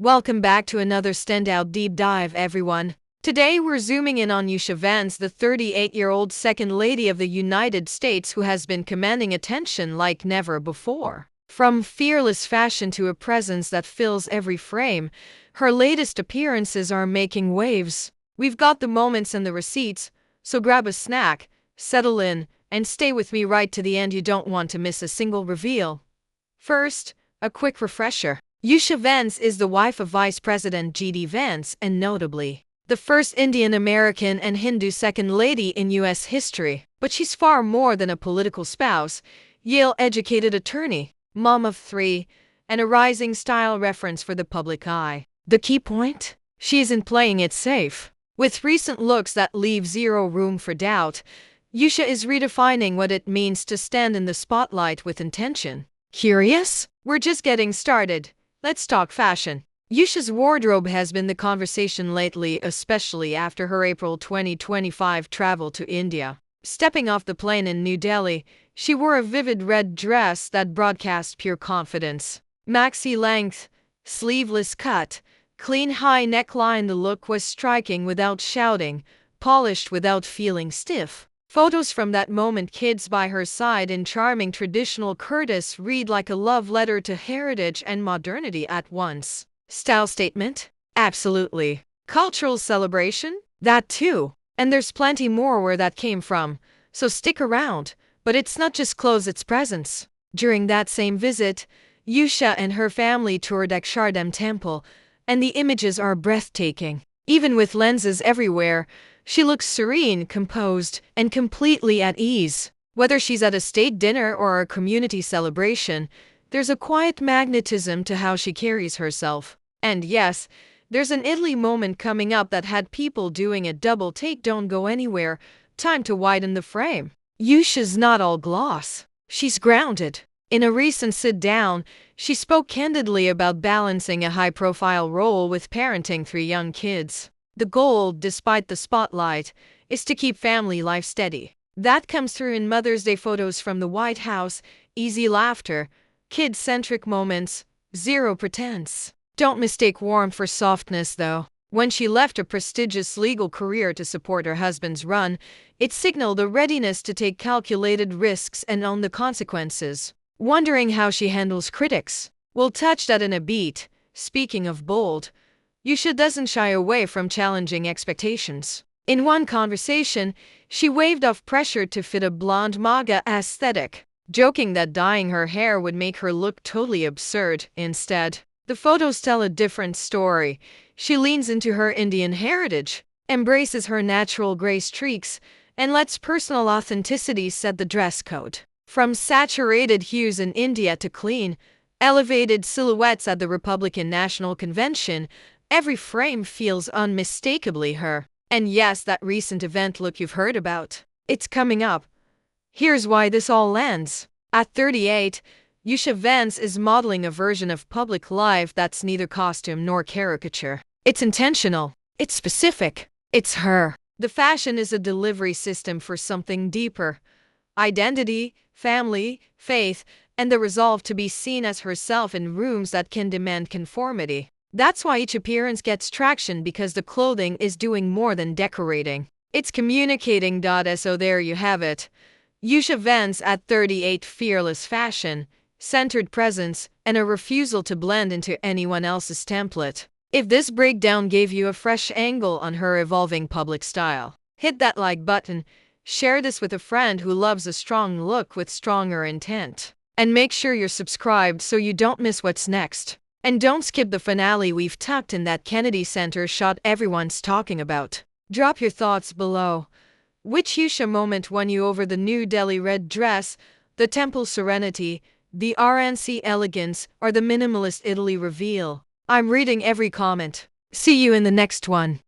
Welcome back to another standout deep dive, everyone. Today we're zooming in on Usha Vance, the 38-year-old Second Lady of the United States who has been commanding attention like never before. From fearless fashion to a presence that fills every frame, her latest appearances are making waves. We've got the moments and the receipts, so grab a snack, settle in, and stay with me right to the end. You don't want to miss a single reveal. First, a quick refresher. Usha Vance is the wife of Vice President G.D. Vance and notably the first Indian American and Hindu Second Lady in U.S. history. But she's far more than a political spouse, Yale-educated attorney, mom of three, and a rising style reference for the public eye. The key point? She isn't playing it safe. With recent looks that leave zero room for doubt, Usha is redefining what it means to stand in the spotlight with intention. Curious? We're just getting started. Let's talk fashion. Usha's wardrobe has been the conversation lately, especially after her April 2025 travel to India. Stepping off the plane in New Delhi, she wore a vivid red dress that broadcast pure confidence. Maxi length, sleeveless cut, clean high neckline. The look was striking without shouting, polished without feeling stiff. Photos from that moment, kids by her side in charming traditional kurtas, read like a love letter to heritage and modernity at once. Style statement? Absolutely. Cultural celebration? That too. And there's plenty more where that came from, so stick around. But it's not just clothes, it's presence. During that same visit, Usha and her family toured Akshardham Temple, and the images are breathtaking. Even with lenses everywhere, she looks serene, composed, and completely at ease. Whether she's at a state dinner or a community celebration, there's a quiet magnetism to how she carries herself. And yes, there's an Italy moment coming up that had people doing a double take. Don't go anywhere. Time to widen the frame. Usha's not all gloss. She's grounded. In a recent sit-down, she spoke candidly about balancing a high-profile role with parenting three young kids. The goal, despite the spotlight, is to keep family life steady. That comes through in Mother's Day photos from the White House, easy laughter, kid-centric moments, zero pretense. Don't mistake warmth for softness, though. When she left a prestigious legal career to support her husband's run, it signaled a readiness to take calculated risks and own the consequences. Wondering how she handles critics? We'll touch that in a beat. Speaking of bold, Usha doesn't shy away from challenging expectations. In one conversation, she waved off pressure to fit a blonde MAGA aesthetic, joking that dyeing her hair would make her look totally absurd. Instead, the photos tell a different story. She leans into her Indian heritage, embraces her natural gray streaks, and lets personal authenticity set the dress code. From saturated hues in India to clean, elevated silhouettes at the Republican National Convention, every frame feels unmistakably her. And yes, that recent event look you've heard about. It's coming up. Here's why this all lands. At 38, Usha Vance is modeling a version of public life that's neither costume nor caricature. It's intentional. It's specific. It's her. The fashion is a delivery system for something deeper. Identity, family, faith, and the resolve to be seen as herself in rooms that can demand conformity. That's why each appearance gets traction, because the clothing is doing more than decorating. It's communicating. So there you have it. Usha Vance at 38, fearless fashion, centered presence, and a refusal to blend into anyone else's template. If this breakdown gave you a fresh angle on her evolving public style, hit that like button, share this with a friend who loves a strong look with stronger intent, and make sure you're subscribed so you don't miss what's next. And don't skip the finale. We've tucked in that Kennedy Center shot everyone's talking about. Drop your thoughts below. Which Usha moment won you over? The New Delhi red dress, the temple serenity, the RNC elegance, or the minimalist Italy reveal? I'm reading every comment. See you in the next one.